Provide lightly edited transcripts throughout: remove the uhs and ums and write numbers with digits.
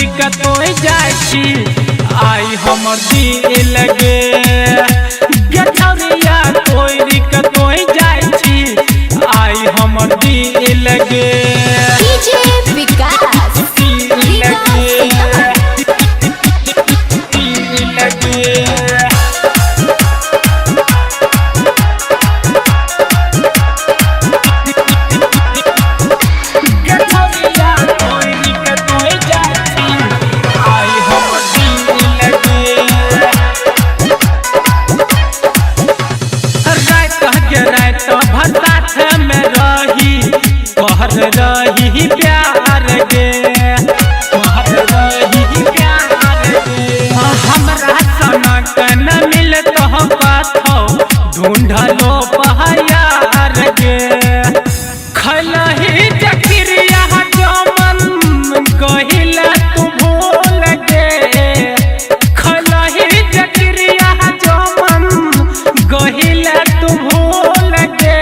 तोरी कतोई जाय छी आई हमर दिल गे गठरिया तोरी कतोई जाय छी आई हमर दिल गे डीजे विकास रही प्यार गे हमरा सनक न मिलत हो पाथो ढूंढलो पहायार गे खलही जकिरिया जमन गहिला तू भूल गे खलही जकिरिया जमन गहिला तू भूल गे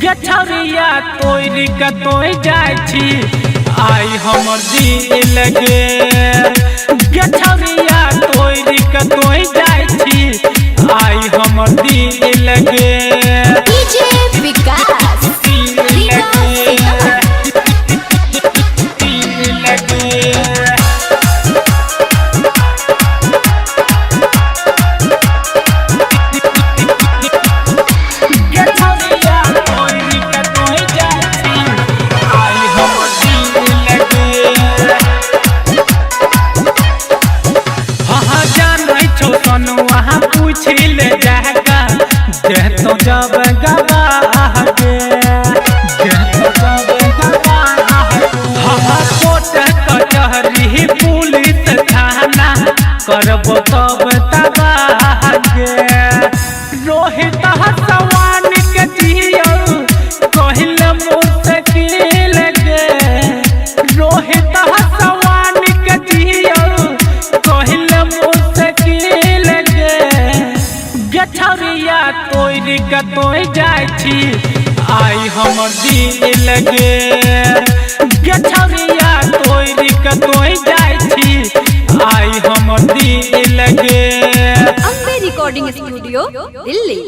गठरिया तोरी कतोई जाय छी आई हमर दिल गे गठरिया तोरी कतोई जाय छी आई हमर दिल गे डीजे विकास वहाँ पूछिल जाएगा देतो जब गवाह गे देतो जब गवाह हाँ कोर्ट कचहरी पुलिस थाना करबो तब तबाह गे रोहित सवान के दियो कहिल मुश्किल गे रोहित सवान के दियो कहिल गठरिया तोरी कतोई जाय छी आई हमर दिल गे गठरिया तोरी कतोई जाय छी आई हमर दिल गे अम्बे रिकॉर्डिंग स्टूडियो दिल्ली।